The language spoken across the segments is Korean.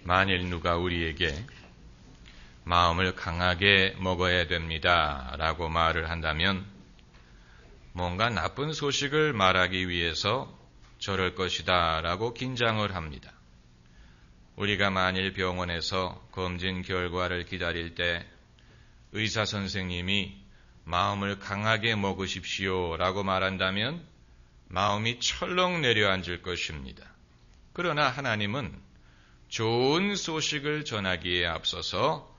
만일 누가 우리에게 마음을 강하게 먹어야 됩니다 라고 말을 한다면 뭔가 나쁜 소식을 말하기 위해서 저럴 것이다 라고 긴장을 합니다. 우리가 만일 병원에서 검진 결과를 기다릴 때 의사 선생님이 마음을 강하게 먹으십시오 라고 말한다면 마음이 철렁 내려앉을 것입니다. 그러나 하나님은 좋은 소식을 전하기에 앞서서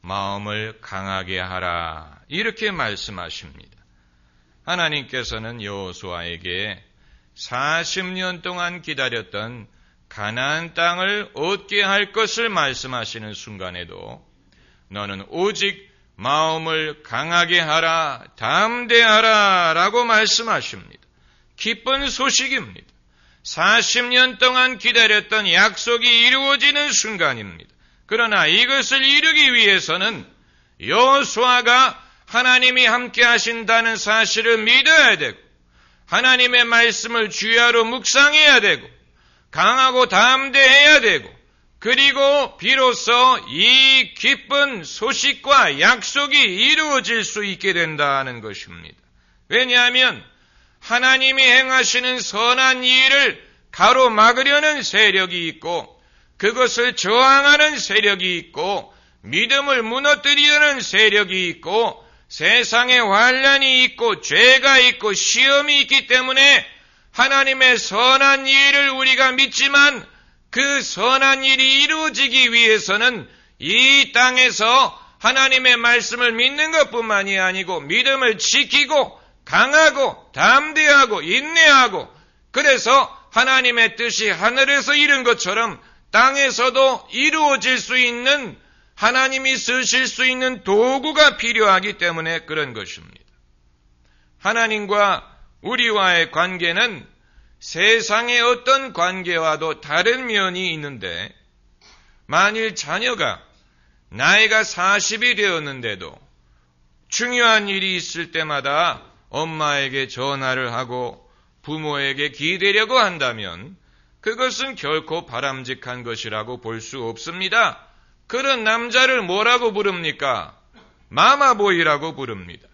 마음을 강하게 하라 이렇게 말씀하십니다. 하나님께서는 여호수아에게 40년 동안 기다렸던 가나안 땅을 얻게 할 것을 말씀하시는 순간에도 너는 오직 마음을 강하게 하라, 담대하라 라고 말씀하십니다. 기쁜 소식입니다. 40년 동안 기다렸던 약속이 이루어지는 순간입니다. 그러나 이것을 이루기 위해서는 여호수아가 하나님이 함께 하신다는 사실을 믿어야 되고 하나님의 말씀을 주야로 묵상해야 되고 강하고 담대해야 되고 그리고 비로소 이 기쁜 소식과 약속이 이루어질 수 있게 된다는 것입니다. 왜냐하면 하나님이 행하시는 선한 일을 가로막으려는 세력이 있고 그것을 저항하는 세력이 있고 믿음을 무너뜨리려는 세력이 있고 세상에 환난이 있고 죄가 있고 시험이 있기 때문에 하나님의 선한 일을 우리가 믿지만 그 선한 일이 이루어지기 위해서는 이 땅에서 하나님의 말씀을 믿는 것뿐만이 아니고 믿음을 지키고 강하고 담대하고 인내하고 그래서 하나님의 뜻이 하늘에서 이룬 것처럼 땅에서도 이루어질 수 있는 하나님이 쓰실 수 있는 도구가 필요하기 때문에 그런 것입니다. 하나님과 우리와의 관계는 세상의 어떤 관계와도 다른 면이 있는데 만일 자녀가 나이가 40이 되었는데도 중요한 일이 있을 때마다 엄마에게 전화를 하고 부모에게 기대려고 한다면 그것은 결코 바람직한 것이라고 볼 수 없습니다. 그런 남자를 뭐라고 부릅니까? 마마보이라고 부릅니다.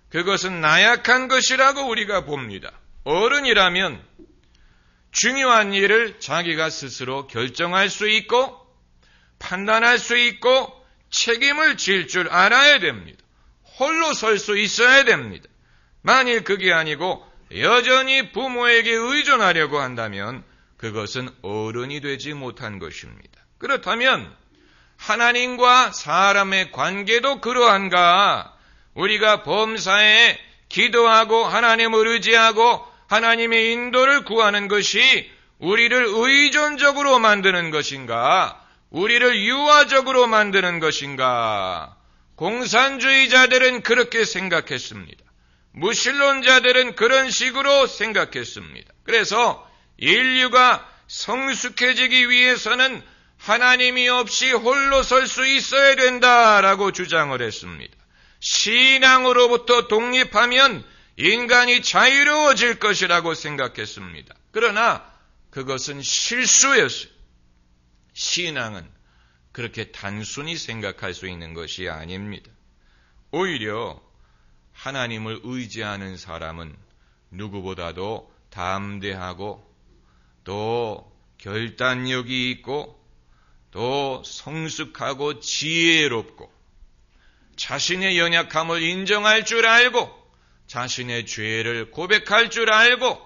그것은 나약한 것이라고 우리가 봅니다. 어른이라면 중요한 일을 자기가 스스로 결정할 수 있고 판단할 수 있고 책임을 질 줄 알아야 됩니다. 홀로 설 수 있어야 됩니다. 만일 그게 아니고 여전히 부모에게 의존하려고 한다면 그것은 어른이 되지 못한 것입니다. 그렇다면 하나님과 사람의 관계도 그러한가? 우리가 범사에 기도하고 하나님을 의지하고 하나님의 인도를 구하는 것이 우리를 의존적으로 만드는 것인가? 우리를 유아적으로 만드는 것인가? 공산주의자들은 그렇게 생각했습니다. 무신론자들은 그런 식으로 생각했습니다. 그래서 인류가 성숙해지기 위해서는 하나님이 없이 홀로 설 수 있어야 된다라고 주장을 했습니다. 신앙으로부터 독립하면 인간이 자유로워질 것이라고 생각했습니다. 그러나 그것은 실수였어요. 신앙은 그렇게 단순히 생각할 수 있는 것이 아닙니다. 오히려 하나님을 의지하는 사람은 누구보다도 담대하고 또 결단력이 있고 또 성숙하고 지혜롭고 자신의 연약함을 인정할 줄 알고 자신의 죄를 고백할 줄 알고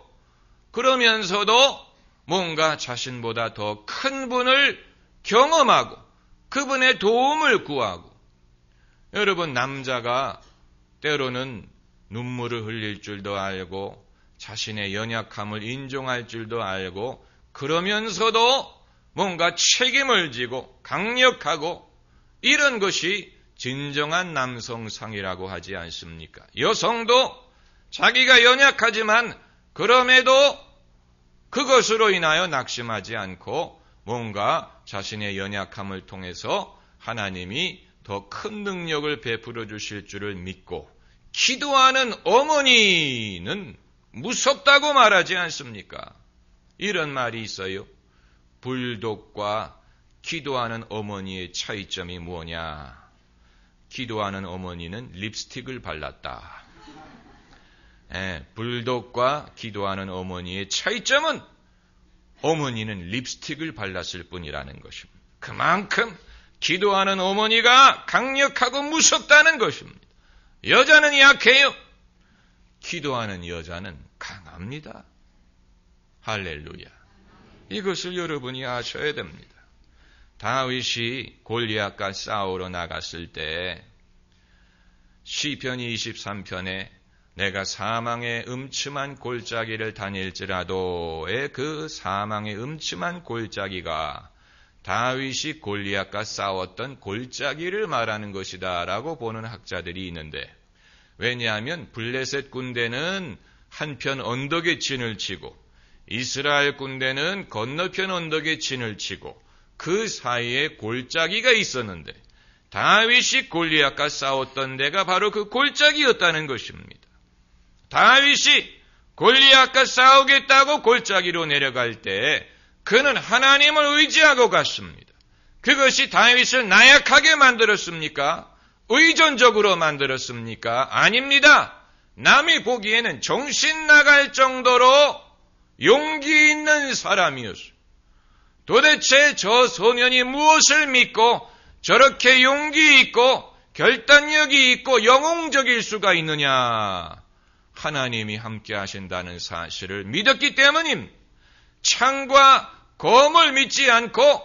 그러면서도 뭔가 자신보다 더 큰 분을 경험하고 그분의 도움을 구하고 여러분 남자가 때로는 눈물을 흘릴 줄도 알고 자신의 연약함을 인정할 줄도 알고 그러면서도 뭔가 책임을 지고 강력하고 이런 것이 진정한 남성상이라고 하지 않습니까? 여성도 자기가 연약하지만 그럼에도 그것으로 인하여 낙심하지 않고 뭔가 자신의 연약함을 통해서 하나님이 더 큰 능력을 베풀어 주실 줄을 믿고 기도하는 어머니는 무섭다고 말하지 않습니까? 이런 말이 있어요. 불독과 기도하는 어머니의 차이점이 뭐냐? 기도하는 어머니는 립스틱을 발랐다. 불독과 기도하는 어머니의 차이점은 어머니는 립스틱을 발랐을 뿐이라는 것입니다. 그만큼 기도하는 어머니가 강력하고 무섭다는 것입니다. 여자는 약해요. 기도하는 여자는 강합니다. 할렐루야. 이것을 여러분이 아셔야 됩니다. 다윗이 골리앗과 싸우러 나갔을 때 시편 23편에 내가 사망의 음침한 골짜기를 다닐지라도의 그 사망의 음침한 골짜기가 다윗이 골리앗과 싸웠던 골짜기를 말하는 것이다 라고 보는 학자들이 있는데, 왜냐하면 블레셋 군대는 한편 언덕에 진을 치고 이스라엘 군대는 건너편 언덕에 진을 치고 그 사이에 골짜기가 있었는데 다윗이 골리앗과 싸웠던 데가 바로 그 골짜기였다는 것입니다. 다윗이 골리앗과 싸우겠다고 골짜기로 내려갈 때 그는 하나님을 의지하고 갔습니다. 그것이 다윗을 나약하게 만들었습니까? 의존적으로 만들었습니까? 아닙니다. 남이 보기에는 정신 나갈 정도로 용기 있는 사람이었어요. 도대체 저 소년이 무엇을 믿고 저렇게 용기 있고 결단력이 있고 영웅적일 수가 있느냐? 하나님이 함께 하신다는 사실을 믿었기 때문입니다. 창과 검을 믿지 않고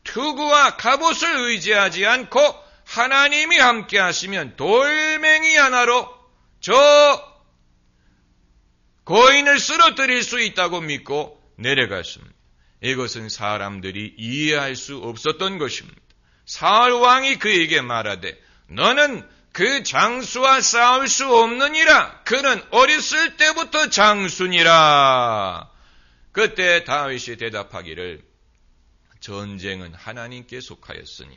투구와 갑옷을 의지하지 않고 하나님이 함께 하시면 돌멩이 하나로 저 거인을 쓰러뜨릴 수 있다고 믿고 내려갔습니다. 이것은 사람들이 이해할 수 없었던 것입니다. 사울 왕이 그에게 말하되 너는 그 장수와 싸울 수 없느니라. 그는 어렸을 때부터 장수니라. 그때 다윗이 대답하기를 전쟁은 하나님께 속하였으니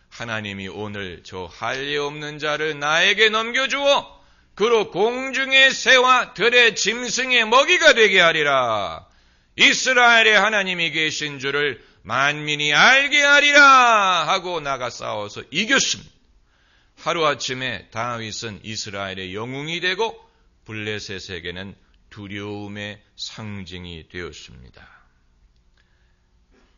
하나님이 오늘 저 할례 없는 자를 나에게 넘겨주어 그로 공중의 새와 들의 짐승의 먹이가 되게 하리라. 이스라엘의 하나님이 계신 줄을 만민이 알게 하리라 하고 나가 싸워서 이겼습니다. 하루아침에 다윗은 이스라엘의 영웅이 되고 블레셋에게는 두려움의 상징이 되었습니다.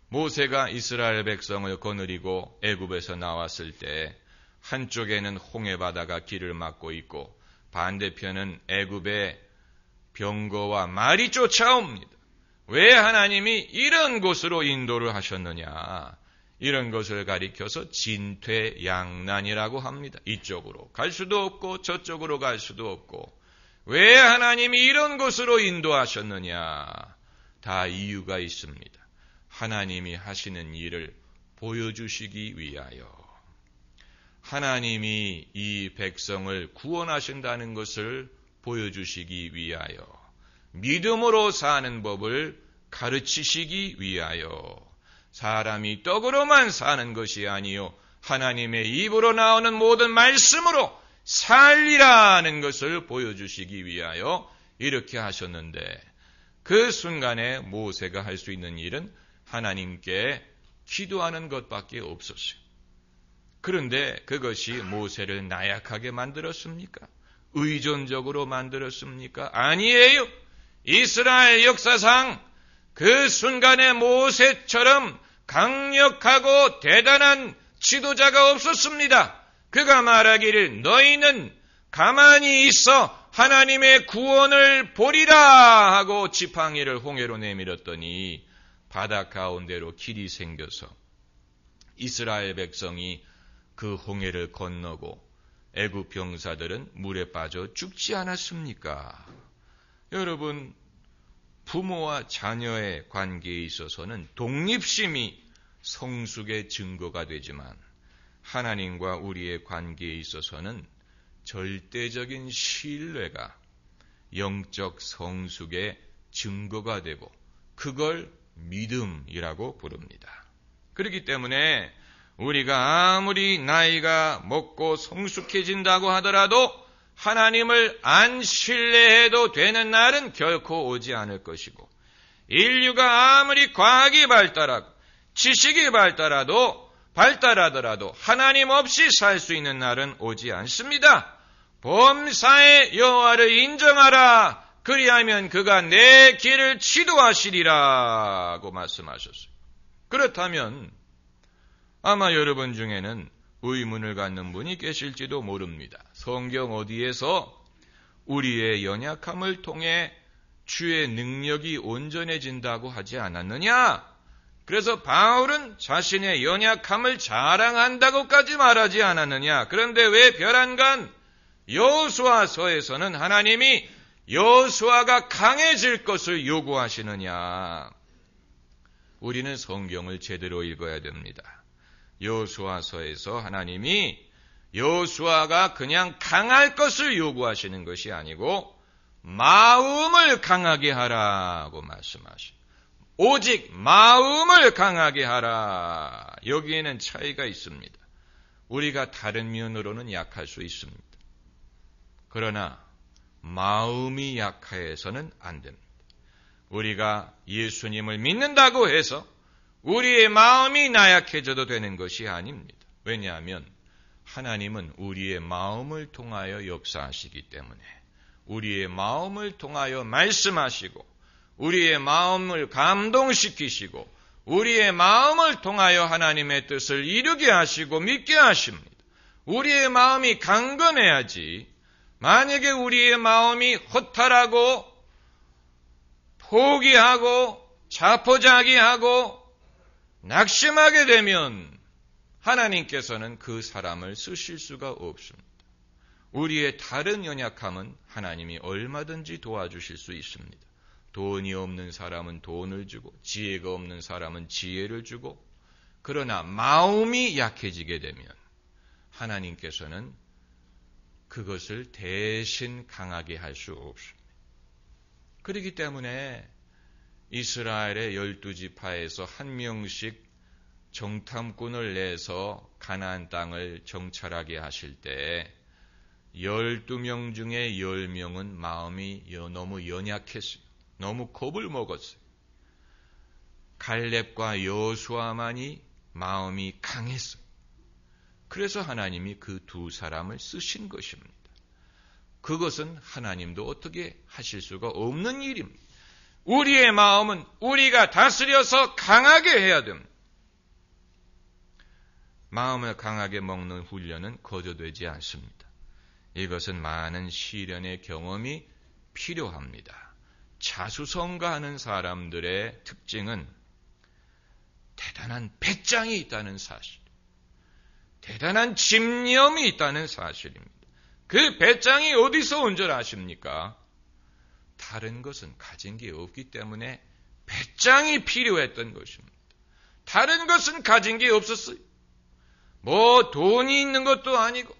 모세가 이스라엘 백성을 거느리고 애굽에서 나왔을 때 한쪽에는 홍해 바다가 길을 막고 있고 반대편은 애굽의 병거와 말이 쫓아옵니다. 왜 하나님이 이런 곳으로 인도를 하셨느냐? 이런 것을 가리켜서 진퇴양난이라고 합니다. 이쪽으로 갈 수도 없고 저쪽으로 갈 수도 없고. 왜 하나님이 이런 곳으로 인도하셨느냐? 다 이유가 있습니다. 하나님이 하시는 일을 보여주시기 위하여. 하나님이 이 백성을 구원하신다는 것을 보여주시기 위하여. 믿음으로 사는 법을 가르치시기 위하여. 사람이 떡으로만 사는 것이 아니요 하나님의 입으로 나오는 모든 말씀으로 살리라는 것을 보여주시기 위하여 이렇게 하셨는데, 그 순간에 모세가 할 수 있는 일은 하나님께 기도하는 것밖에 없었어요. 그런데 그것이 모세를 나약하게 만들었습니까? 의존적으로 만들었습니까? 아니에요. 이스라엘 역사상 그 순간에 모세처럼 강력하고 대단한 지도자가 없었습니다. 그가 말하기를 너희는 가만히 있어 하나님의 구원을 보리라 하고 지팡이를 홍해로 내밀었더니 바다 가운데로 길이 생겨서 이스라엘 백성이 그 홍해를 건너고 애굽 병사들은 물에 빠져 죽지 않았습니까? 여러분, 부모와 자녀의 관계에 있어서는 독립심이 성숙의 증거가 되지만 하나님과 우리의 관계에 있어서는 절대적인 신뢰가 영적 성숙의 증거가 되고 그걸 믿음이라고 부릅니다. 그렇기 때문에 우리가 아무리 나이가 먹고 성숙해진다고 하더라도 하나님을 안 신뢰해도 되는 날은 결코 오지 않을 것이고, 인류가 아무리 과학이 발달하고 지식이 발달하더라도 하나님 없이 살 수 있는 날은 오지 않습니다. 범사의 여호와를 인정하라. 그리하면 그가 내 길을 지도하시리라고 말씀하셨어요. 그렇다면 아마 여러분 중에는 의문을 갖는 분이 계실지도 모릅니다. 성경 어디에서 우리의 연약함을 통해 주의 능력이 온전해진다고 하지 않았느냐? 그래서 바울은 자신의 연약함을 자랑한다고까지 말하지 않았느냐? 그런데 왜 벼랑간 여호수아서에서는 하나님이 여호수아가 강해질 것을 요구하시느냐? 우리는 성경을 제대로 읽어야 됩니다. 여호수아서에서 하나님이 여호수아가 그냥 강할 것을 요구하시는 것이 아니고 마음을 강하게 하라고 말씀하시고, 오직 마음을 강하게 하라. 여기에는 차이가 있습니다. 우리가 다른 면으로는 약할 수 있습니다. 그러나 마음이 약해서는 안 됩니다. 우리가 예수님을 믿는다고 해서 우리의 마음이 나약해져도 되는 것이 아닙니다. 왜냐하면 하나님은 우리의 마음을 통하여 역사하시기 때문에, 우리의 마음을 통하여 말씀하시고, 우리의 마음을 감동시키시고, 우리의 마음을 통하여 하나님의 뜻을 이루게 하시고 믿게 하십니다. 우리의 마음이 강건해야지, 만약에 우리의 마음이 허탈하고 포기하고 자포자기하고 낙심하게 되면 하나님께서는 그 사람을 쓰실 수가 없습니다. 우리의 다른 연약함은 하나님이 얼마든지 도와주실 수 있습니다. 돈이 없는 사람은 돈을 주고, 지혜가 없는 사람은 지혜를 주고, 그러나 마음이 약해지게 되면 하나님께서는 그것을 대신 강하게 할 수 없습니다. 그렇기 때문에 이스라엘의 12지파에서 한 명씩 정탐꾼을 내서 가나안 땅을 정찰하게 하실 때 12명 중에 10명은 마음이 너무 연약했어요. 너무 겁을 먹었어요. 갈렙과 여호수아만이 마음이 강했어요. 그래서 하나님이 그 두 사람을 쓰신 것입니다. 그것은 하나님도 어떻게 하실 수가 없는 일입니다. 우리의 마음은 우리가 다스려서 강하게 해야 됩니다. 마음을 강하게 먹는 훈련은 거저되지 않습니다. 이것은 많은 시련의 경험이 필요합니다. 자수성가하는 사람들의 특징은 대단한 배짱이 있다는 사실, 대단한 집념이 있다는 사실입니다. 그 배짱이 어디서 온 줄 아십니까? 다른 것은 가진 게 없기 때문에 배짱이 필요했던 것입니다. 다른 것은 가진 게 없었어요. 뭐 돈이 있는 것도 아니고,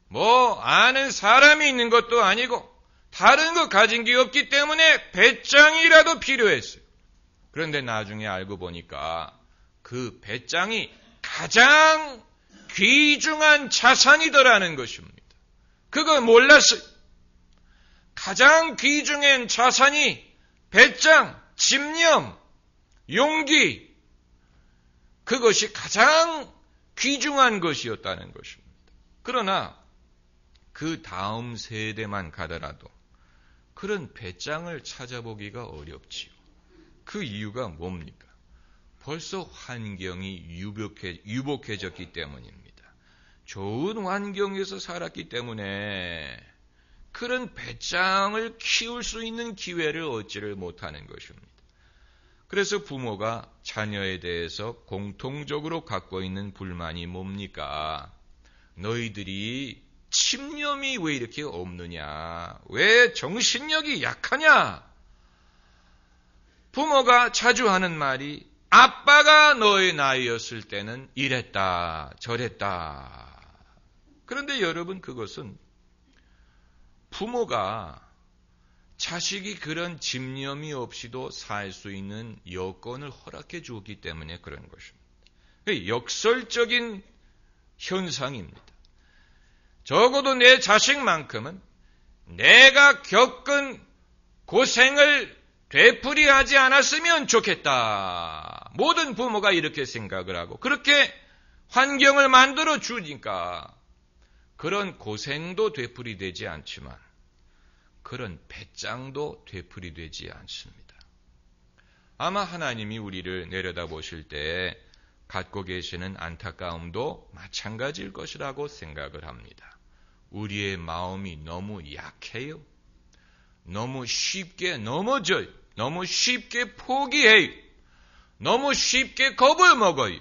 뭐 아는 사람이 있는 것도 아니고, 다른 거 가진 게 없기 때문에 배짱이라도 필요했어요. 그런데 나중에 알고 보니까 그 배짱이 가장 귀중한 자산이더라는 것입니다. 그걸 몰랐어요. 가장 귀중한 자산이 배짱, 집념, 용기, 그것이 가장 귀중한 것이었다는 것입니다. 그러나 그 다음 세대만 가더라도 그런 배짱을 찾아보기가 어렵지요. 그 이유가 뭡니까? 벌써 환경이 유복해졌기 때문입니다. 좋은 환경에서 살았기 때문에 그런 배짱을 키울 수 있는 기회를 얻지를 못하는 것입니다. 그래서 부모가 자녀에 대해서 공통적으로 갖고 있는 불만이 뭡니까? 너희들이 집념이 왜 이렇게 없느냐? 왜 정신력이 약하냐? 부모가 자주 하는 말이 아빠가 너의 나이였을 때는 이랬다, 저랬다. 그런데 여러분, 그것은 부모가 자식이 그런 집념이 없이도 살 수 있는 여건을 허락해 주었기 때문에 그런 것입니다. 역설적인 현상입니다. 적어도 내 자식만큼은 내가 겪은 고생을 되풀이하지 않았으면 좋겠다. 모든 부모가 이렇게 생각을 하고 그렇게 환경을 만들어 주니까 그런 고생도 되풀이되지 않지만 그런 배짱도 되풀이되지 않습니다. 아마 하나님이 우리를 내려다보실 때 갖고 계시는 안타까움도 마찬가지일 것이라고 생각을 합니다. 우리의 마음이 너무 약해요. 너무 쉽게 넘어져요. 너무 쉽게 포기해요. 너무 쉽게 겁을 먹어요.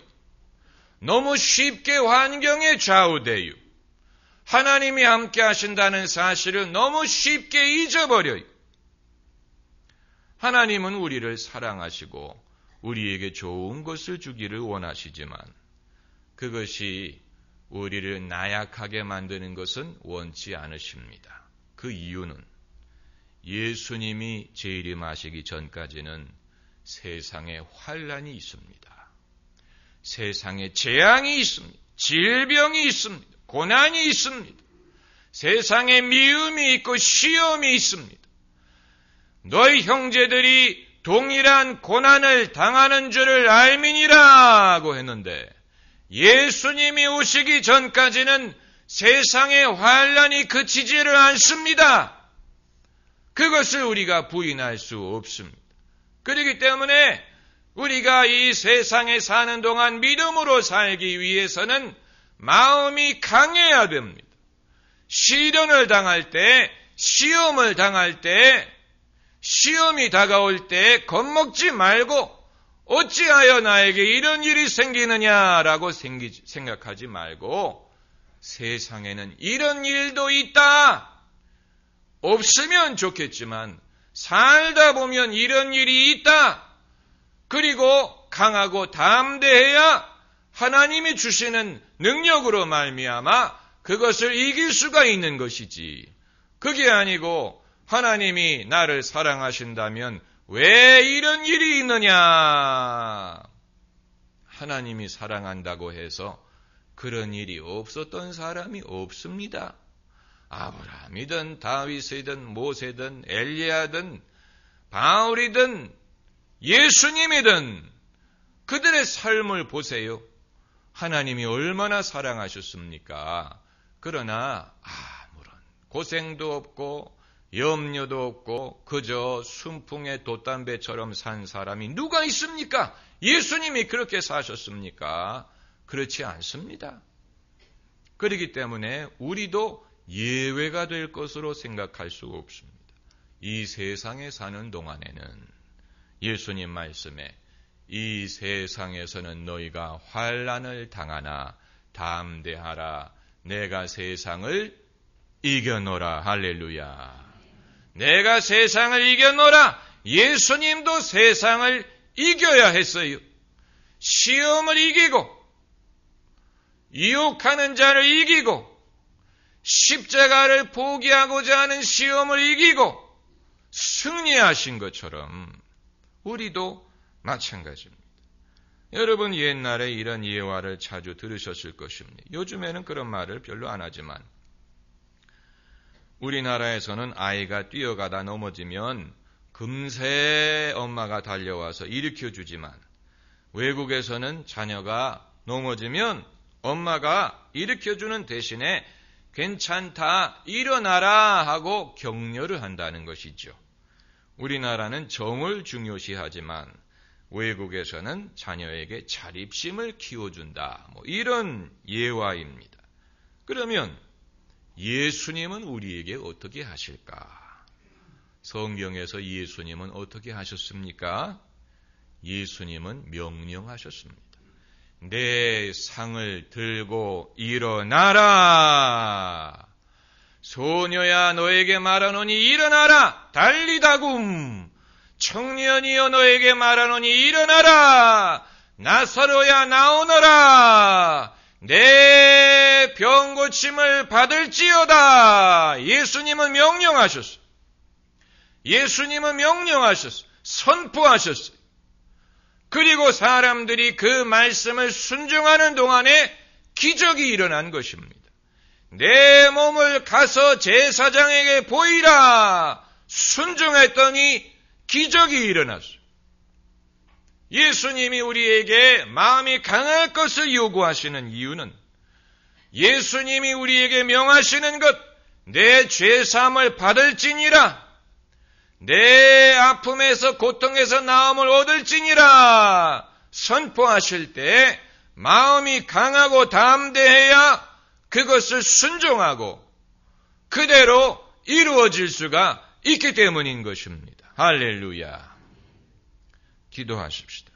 너무 쉽게 환경에 좌우돼요. 하나님이 함께 하신다는 사실을 너무 쉽게 잊어버려요. 하나님은 우리를 사랑하시고 우리에게 좋은 것을 주기를 원하시지만 그것이 우리를 나약하게 만드는 것은 원치 않으십니다. 그 이유는 예수님이 재림하시기 전까지는 세상에 환난이 있습니다. 세상에 재앙이 있습니다. 질병이 있습니다. 고난이 있습니다. 세상에 미움이 있고 시험이 있습니다. 너희 형제들이 동일한 고난을 당하는 줄을 알미니라고 했는데 예수님이 오시기 전까지는 세상의 환난이 그치지를 않습니다. 그것을 우리가 부인할 수 없습니다. 그렇기 때문에 우리가 이 세상에 사는 동안 믿음으로 살기 위해서는 마음이 강해야 됩니다. 시련을 당할 때, 시험을 당할 때, 시험이 다가올 때 겁먹지 말고 어찌하여 나에게 이런 일이 생기느냐라고 생각하지 말고 세상에는 이런 일도 있다. 없으면 좋겠지만 살다 보면 이런 일이 있다. 그리고 강하고 담대해야 하나님이 주시는 능력으로 말미암아 그것을 이길 수가 있는 것이지. 그게 아니고 하나님이 나를 사랑하신다면 왜 이런 일이 있느냐? 하나님이 사랑한다고 해서 그런 일이 없었던 사람이 없습니다. 아브라함이든 다윗이든 모세든 엘리야든 바울이든 예수님이든 그들의 삶을 보세요. 하나님이 얼마나 사랑하셨습니까? 그러나 아무런 고생도 없고 염려도 없고 그저 순풍의 돛담배처럼 산 사람이 누가 있습니까? 예수님이 그렇게 사셨습니까? 그렇지 않습니다. 그렇기 때문에 우리도 예외가 될 것으로 생각할 수 없습니다. 이 세상에 사는 동안에는 예수님 말씀에 이 세상에서는 너희가 환난을 당하나 담대하라. 내가 세상을 이겨노라. 할렐루야. 내가 세상을 이겨노라. 예수님도 세상을 이겨야 했어요. 시험을 이기고 유혹하는 자를 이기고 십자가를 포기하고자 하는 시험을 이기고 승리하신 것처럼 우리도 마찬가지입니다. 여러분 옛날에 이런 예화를 자주 들으셨을 것입니다. 요즘에는 그런 말을 별로 안 하지만 우리나라에서는 아이가 뛰어가다 넘어지면 금세 엄마가 달려와서 일으켜주지만 외국에서는 자녀가 넘어지면 엄마가 일으켜주는 대신에 괜찮다, 일어나라 하고 격려를 한다는 것이죠. 우리나라는 정을 중요시하지만 외국에서는 자녀에게 자립심을 키워준다. 이런 예화입니다. 그러면 예수님은 우리에게 어떻게 하실까? 성경에서 예수님은 어떻게 하셨습니까? 예수님은 명령하셨습니다. 내 상을 들고 일어나라. 소녀야 너에게 말하노니 일어나라. 달리다굼. 청년이여 너에게 말하노니 일어나라. 나사로야 나오너라. 내 병고침을 받을지어다. 예수님은 명령하셨어요. 예수님은 명령하셨어요. 선포하셨어요. 그리고 사람들이 그 말씀을 순종하는 동안에 기적이 일어난 것입니다. 내 몸을 가서 제사장에게 보이라. 순종했더니 기적이 일어났어요. 예수님이 우리에게 마음이 강할 것을 요구하시는 이유는 예수님이 우리에게 명하시는 것, 내 죄사함을 받을지니라, 내 아픔에서 고통에서 나음을 얻을지니라 선포하실 때 마음이 강하고 담대해야 그것을 순종하고 그대로 이루어질 수가 있기 때문인 것입니다. 할렐루야. 기도하십시다.